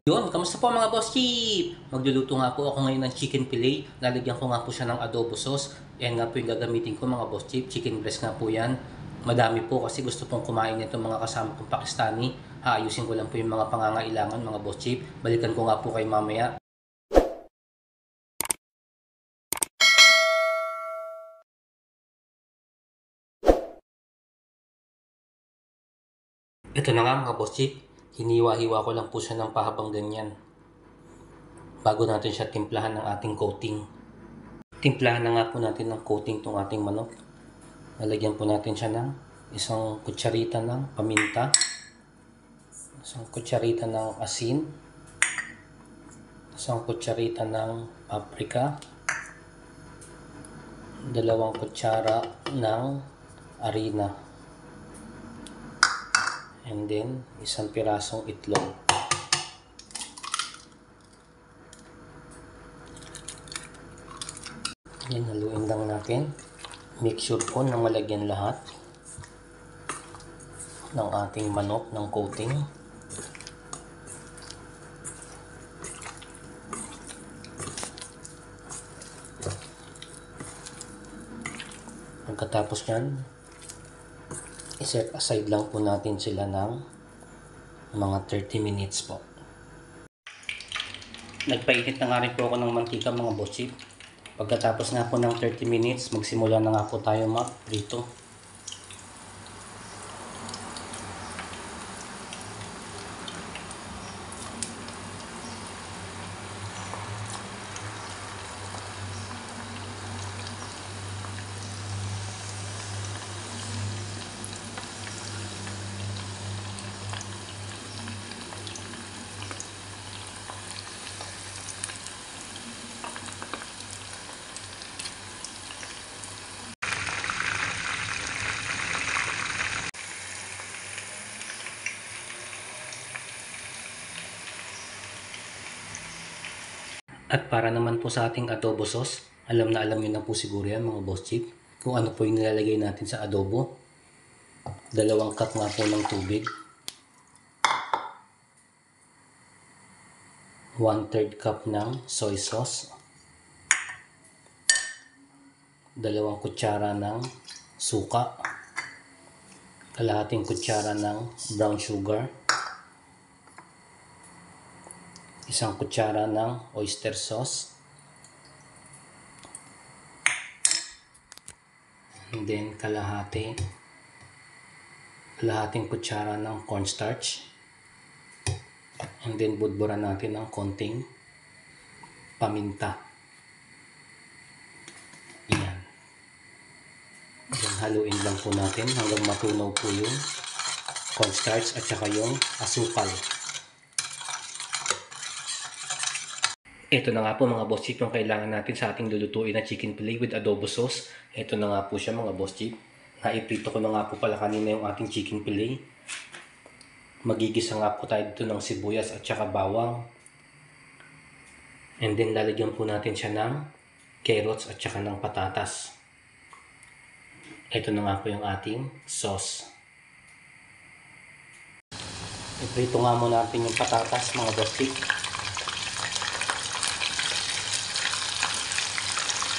Yun, kamusta po mga boss chip? Magluluto nga po ako ngayon ng chicken fillet. Lalagyan ko nga po siya ng adobo sauce. Yan nga po yung gagamitin ko mga boss chip. Chicken breast nga po yan. Madami po kasi gusto pong kumain nito mga kasama kong Pakistani. Haayusin ko lang po yung mga pangangailangan mga boss chip. Balikan ko nga po kayo mamaya. Ito na nga mga boss chip. Hiniwa-hiwa ko lang po siya ng pahabang ganyan. Bago natin siya timplahan ng ating coating. Timplahan na nga po natin ng coating itong ating manok. Lalagyan po natin siya ng isang kutsarita ng paminta, isang kutsarita ng asin, isang kutsarita ng paprika, 2 kutsara ng harina, and then isang pirasong itlog. Yan, haluin lang natin. Make sure po na malagyan lahat ng ating manok ng coating. Pagkatapos yan, i-set aside lang po natin sila ng mga 30 minutes po. Nagpainit na nga rin po ako ng mantika mga boss chip. Pagkatapos nga po ng 30 minutes, magsimula na nga po tayo mag-prito. At para naman po sa ating adobo sauce, alam na alam nyo na po siguro yan mga boss chip, kung ano po yung nilalagay natin sa adobo. 2 cup nga po ng tubig, 1/3 cup ng soy sauce, 2 kutsara ng suka, kalahating kutsara ng brown sugar, 1 kutsara ng oyster sauce, and then kalahating kutsara ng cornstarch, and then budburan natin ng konting paminta. Yan. Then haluin lang po natin hanggang matunaw po yung cornstarch at saka yung asukal. Ito na nga po mga boss chip yung kailangan natin sa ating lulutuin na chicken fillet with adobo sauce. Ito na nga po siya mga boss chip. Naiprito ko na nga po pala kanina yung ating chicken fillet. Magigisa nga po tayo dito ng sibuyas at saka bawang. And then lalagyan po natin siya ng carrots at saka ng patatas. Ito na nga po yung ating sauce. Iprito nga muna natin yung patatas mga boss chip.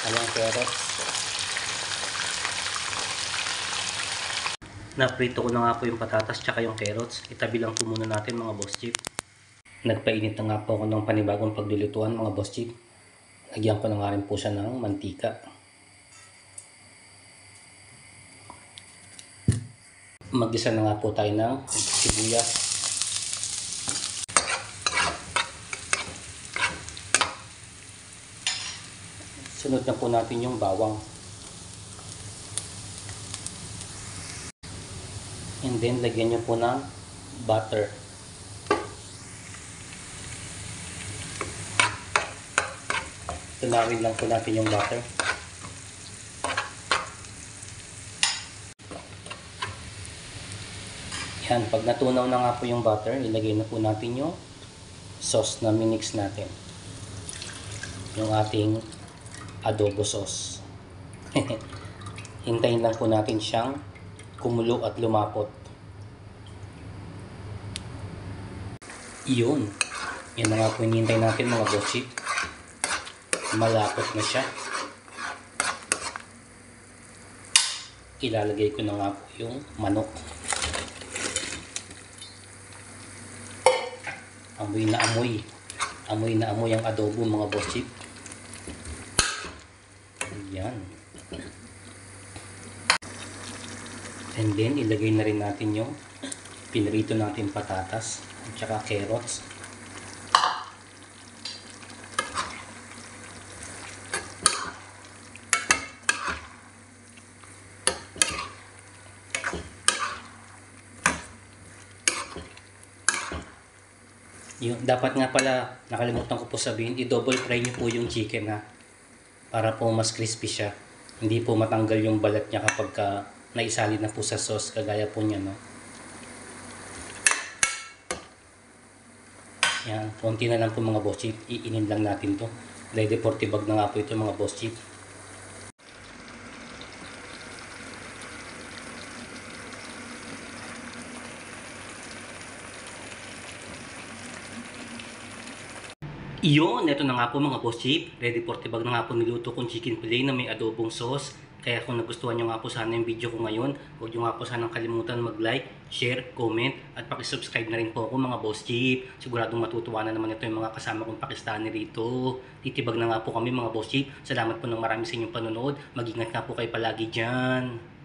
Alang carrots. Naprito ko na nga po yung patatas tsaka yung carrots. Itabi lang po muna natin mga boss chip. Nagpainit na nga po ako ng panibagong paglulutuan mga boss chip. Lagyan ko na nga rin po siya ng mantika. Mag-isa na nga po tayo ng sibuyas. Sunod na po natin yung bawang. And then, lagyan nyo po ng butter. Tunawin lang po natin yung butter. Yan, pag natunaw na nga po yung butter, ilagay na po natin yung sauce na minix natin. Yung ating adobo sauce. Hintayin lang po natin siyang kumulo at lumapot. Iyon. Yan na nga po hinihintay natin mga boss chief. Malapot na siya. Ilalagay ko na nga po yung manok. Amoy na amoy. Amoy na amoy ang adobo mga boss chief. Ayan. And then ilagay na rin natin yung pinrito natin patatas at saka carrots. Yung, dapat nga pala, nakalimutan ko po sabihin, i-double fry nyo po yung chicken ha. Para po mas crispy siya. Hindi po matanggal yung balat niya kapag naisali na po sa sauce, kagaya po niya, no. Yan, konti na lang po mga boss chief. Iinin lang natin to. Ready for tibag na nga po ito mga boss chief. Iyon, ito na nga po mga boss chief. Ready for tibag na nga po niluto kong chicken fillet na may adobong sauce. Kaya kung nagustuhan nyo nga po sana yung video ko ngayon, huwag nyo nga po sanang kalimutan mag-like, share, comment, at pakisubscribe na rin po ako mga boss chief. Siguradong matutuwa na naman ito yung mga kasama kong Pakistani rito. Titibag na nga po kami mga boss chief. Salamat po ng marami sa inyong panonood. Mag-ingat nga po kayo palagi dyan.